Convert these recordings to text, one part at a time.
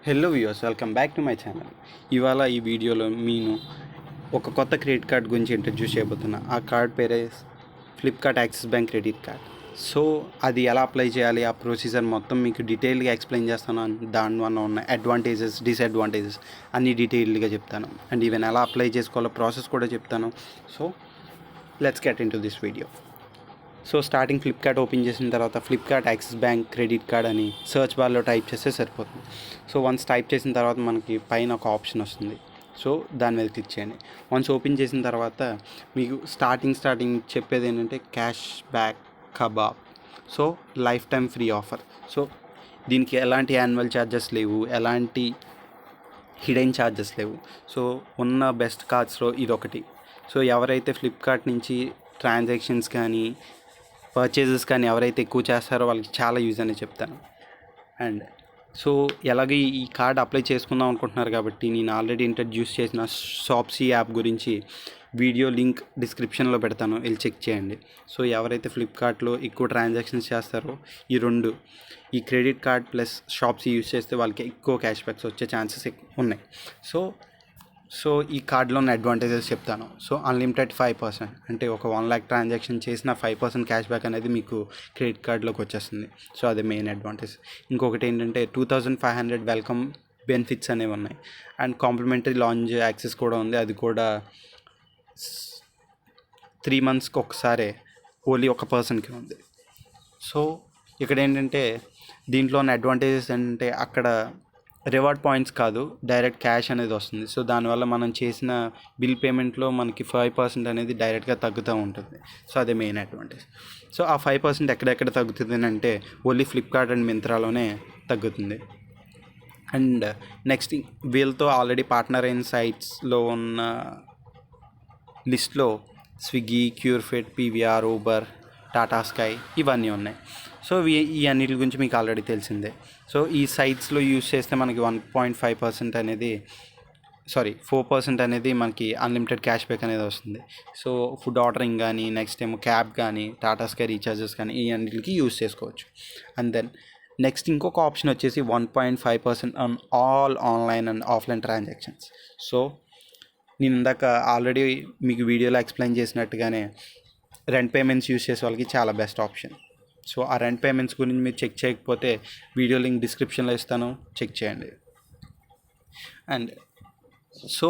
Hello viewers, welcome back to my channel. ఇవాళ ఈ వీడియోలో నేను ఒక కొత్త క్రెడిట్ కార్డ్ గురించి ఇంట్రడ్యూస్ చేయబోతున్నా. ఆ కార్డ్ పేరే Flipkart axis bank credit card. So అది ఎలా అప్లై చేయాలి, ఆ ప్రొసీజర్ మొత్తం మీకు డీటెయిల్గా ఎక్స్ప్లెయిన్ చేస్తాను. దానివల్ల ఉన్న అడ్వాంటేజెస్, డిసడ్వాంటేజెస్ అన్నీ డీటెయిల్గా చెప్తాను. అండ్ ఈవెన్ ఎలా అప్లై చేసుకోవాలో ప్రాసెస్ కూడా చెప్తాను. So let's get in to this video. So starting Flipkart open చేసిన తర్వాత Flipkart axis bank credit card అని సర్చ్ బార్లో టైప్ చేస్తే సరిపోతుంది. సో వన్స్ టైప్ చేసిన తర్వాత మనకి పైన ఒక ఆప్షన్ వస్తుంది. సో దాని మీద క్లిక్ చేయండి. వన్స్ ఓపెన్ చేసిన తర్వాత మీకు స్టార్టింగ్ చెప్పేది ఏంటంటే cash back kebab. So life time free offer. So దీనికి ఎలాంటి యాన్యువల్ ఛార్జెస్ లేవు, ఎలాంటి హిడెన్ ఛార్జెస్ లేవు. సో ఉన్న బెస్ట్ కార్డ్స్లో ఇదొకటి. సో ఎవరైతే ఫ్లిప్కార్ట్ నుంచి ట్రాన్సాక్షన్స్ కానీ పర్చేజెస్ కానీ ఎవరైతే ఎక్కువ చేస్తారో వాళ్ళకి చాలా యూజ్ అని చెప్తాను. అండ్ సో ఎలాగే ఈ కార్డ్ అప్లై చేసుకుందాం అనుకుంటున్నారు కాబట్టి నేను ఆల్రెడీ ఇంట్రడ్యూస్ చేసిన షాప్సీ యాప్ గురించి వీడియో లింక్ డిస్క్రిప్షన్లో పెడతాను, వెళ్ళి చెక్ చేయండి. సో ఎవరైతే ఫ్లిప్కార్ట్లో ఎక్కువ ట్రాన్సాక్షన్స్ చేస్తారో ఈ credit card plus Shopsy use చేస్తే వాళ్ళకి ఎక్కువ క్యాష్ బ్యాక్స్ వచ్చే ఛాన్సెస్ ఉన్నాయి. సో ఈ కార్డులో ఉన్న అడ్వాంటేజెస్ చెప్తాను. సో అన్లిమిటెడ్ 5%, అంటే ఒక 1 lakh ట్రాన్సాక్షన్ చేసిన 5% క్యాష్ బ్యాక్ అనేది మీకు క్రెడిట్ కార్డులోకి వచ్చేస్తుంది. సో అది మెయిన్ అడ్వాంటేజ్. ఇంకొకటి ఏంటంటే 2500 వెల్కమ్ బెనిఫిట్స్ అనేవి ఉన్నాయి. అండ్ కాంప్లిమెంటరీ లాంచ్ యాక్సెస్ కూడా ఉంది. అది కూడా 3 monthsకి ఒకసారి ఓన్లీ ఒక పర్సన్కి ఉంది. సో ఇక్కడ ఏంటంటే దీంట్లో ఉన్న అడ్వాంటేజెస్ ఏంటంటే అక్కడ రివార్డ్ పాయింట్స్ కాదు, డైరెక్ట్ క్యాష్ అనేది వస్తుంది. సో దానివల్ల మనం చేసిన బిల్ పేమెంట్లో మనకి 5% అనేది డైరెక్ట్గా తగ్గుతూ ఉంటుంది. సో అదే మెయిన్ అడ్వాంటేజ్. సో ఆ 5% ఎక్కడెక్కడ తగ్గుతుంది అంటే ఓన్లీ ఫ్లిప్కార్ట్ అండ్ మింత్రాలోనే తగ్గుతుంది. అండ్ నెక్స్ట్ వీళ్ళతో ఆల్రెడీ పార్ట్నర్ అయిన సైట్స్లో ఉన్న లిస్ట్లో Swiggy, Curefit, PVR, Uber, Tata Sky ఇవన్నీ ఉన్నాయి. సో ఈ అన్నిటి గురించి మీకు ఆల్రెడీ తెలిసిందే. సో ఈ సైట్స్లో యూజ్ చేస్తే మనకి 1.5% అనేది 4% అనేది మనకి అన్లిమిటెడ్ క్యాష్ బ్యాక్ అనేది వస్తుంది. సో ఫుడ్ ఆర్డరింగ్ కానీ, నెక్స్ట్ ఏమో క్యాబ్ కానీ, టాటా స్కై రీఛార్జెస్ కానీ ఈ అన్నిటికి యూజ్ చేసుకోవచ్చు. అండ్ దెన్ నెక్స్ట్ ఇంకొక ఆప్షన్ వచ్చేసి 1.5% on all online and offline transactions. So నేను ఇందాక ఆల్రెడీ మీకు వీడియోలో ఎక్స్ప్లెయిన్ చేసినట్టుగానే రెంట్ పేమెంట్స్ యూజ్ చేసే వాళ్ళకి చాలా బెస్ట్ ఆప్షన్. సో ఆ రెంట్ పేమెంట్స్ గురించి మీరు చెక్ చేయకపోతే వీడియో లింక్ డిస్క్రిప్షన్లో ఇస్తాను, చెక్ చేయండి. అండ్ సో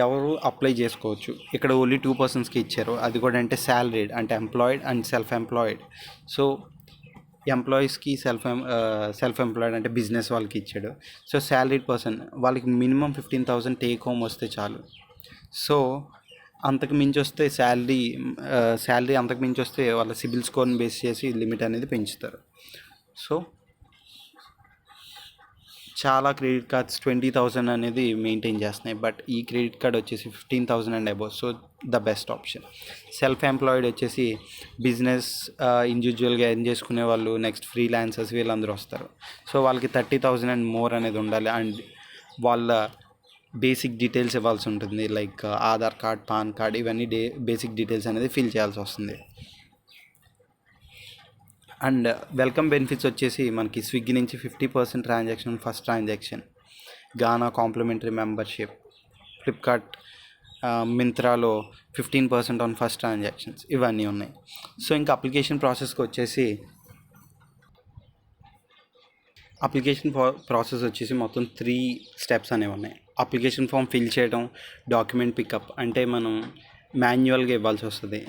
ఎవరు అప్లై చేసుకోవచ్చు, ఇక్కడ ఓన్లీ 2%కి ఇచ్చారు. అది కూడా అంటే శాలరీడ్, అంటే employed and self employed. So ఎంప్లాయీస్కి సెల్ఫ్ ఎంప్లాయిడ్ అంటే బిజినెస్ వాళ్ళకి ఇచ్చాడు. సో శాలరీడ్ పర్సన్ వాళ్ళకి మినిమం 15,000 టేక్ హోమ్ వస్తే చాలు. సో అంతకు మించి వస్తే శాలరీ అంతకు మించి వస్తే వాళ్ళ సిబిల్ స్కోర్ని బేస్ చేసి లిమిట్ అనేది పెంచుతారు. సో చాలా క్రెడిట్ కార్డ్స్ 20,000 అనేది మెయింటైన్ చేస్తున్నాయి, బట్ ఈ క్రెడిట్ కార్డ్ వచ్చేసి 15,000 and above. So the best option. Self employed వచ్చేసి బిజినెస్ ఇండివిజువల్గా ఎర్న్ చేసుకునే వాళ్ళు, నెక్స్ట్ ఫ్రీలాన్సర్స్ వీళ్ళందరూ వస్తారు. సో వాళ్ళకి 30,000 అండ్ మోర్ అనేది ఉండాలి. అండ్ వాళ్ళ బేసిక్ డీటెయిల్స్ ఇవ్వాల్సి ఉంటుంది, like Aadhaar card, pan card, ఇవన్నీ బేసిక్ డీటెయిల్స్ అనేది ఫిల్ చేయాల్సి వస్తుంది. అండ్ వెల్కమ్ బెనిఫిట్స్ వచ్చేసి మనకి స్విగ్గీ నుంచి 50% transaction first transaction, Gaana complimentary membership, Flipkart మింత్రాలో 15% ఆన్ ఫస్ట్ ట్రాన్సాక్షన్స్, ఇవన్నీ ఉన్నాయి. సో ఇంకా అప్లికేషన్ ప్రాసెస్కి వచ్చేసి ప్రాసెస్ వచ్చేసి మొత్తం 3 స్టెప్స్ అనేవి ఉన్నాయి. అప్లికేషన్ ఫామ్ ఫిల్ చేయడం, డాక్యుమెంట్ పికప్ అంటే మనం మాన్యువల్గా ఇవ్వాల్సి వస్తుంది,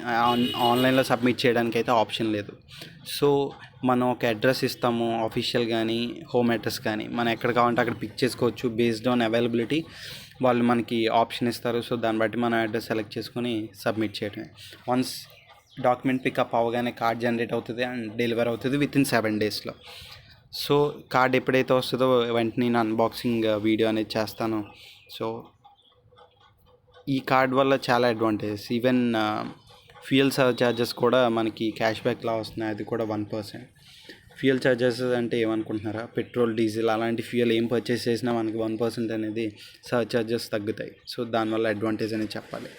ఆన్లైన్లో సబ్మిట్ చేయడానికి అయితే ఆప్షన్ లేదు. సో మనం ఒక అడ్రస్ ఇస్తాము, ఆఫీషియల్ కానీ హోమ్ అడ్రస్ కానీ, మనం ఎక్కడ కావాలంటే అక్కడ పిక్ చేసుకోవచ్చు. బేస్డ్ ఆన్ అవైలబిలిటీ వాళ్ళు మనకి ఆప్షన్ ఇస్తారు. సో దాన్ని బట్టి మనం అడ్రస్ సెలెక్ట్ చేసుకొని సబ్మిట్ చేయడమే. వన్స్ డాక్యుమెంట్ పికప్ అవగానే కార్డ్ జనరేట్ అవుతుంది అండ్ డెలివర్ అవుతుంది వితిన్ 7 daysలో. సో కార్డ్ ఎప్పుడైతే వస్తుందో వెంటనే నేను అన్బాక్సింగ్ వీడియో అనేది చేస్తాను. సో ఈ కార్డ్ వల్ల చాలా అడ్వాంటేజెస్. ఈవెన్ ఫ్యూయల్ ఛార్జెస్ కూడా మనకి క్యాష్ బ్యాక్లా వస్తున్నాయి, అది కూడా 1%. ఫ్యూయల్ ఛార్జెస్ అంటే ఏమనుకుంటున్నారా, పెట్రోల్, డీజిల్ అలాంటి ఫ్యూయల్ ఏం పర్చేస్ చేసినా మనకి 1% అనేది ఛార్జెస్ తగ్గుతాయి. సో దానివల్ల అడ్వాంటేజ్ అనేది చెప్పాలి.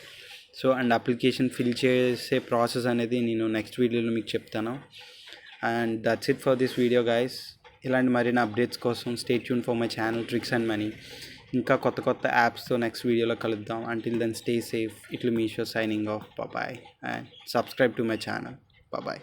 సో అండ్ అప్లికేషన్ ఫిల్ చేసే ప్రాసెస్ అనేది నేను నెక్స్ట్ వీడియోలో మీకు చెప్తాను. And that's it for this video guys. ఇలాంటి మరిన్ని అప్డేట్స్ కోసం stay tune for my channel tricks and money. ఇంకా కొత్త కొత్త యాప్స్తో నెక్స్ట్ వీడియోలో కలుద్దాం. Until then stay safe. ఇట్లు మీషో signing off. Bye and subscribe to my channel. Bye.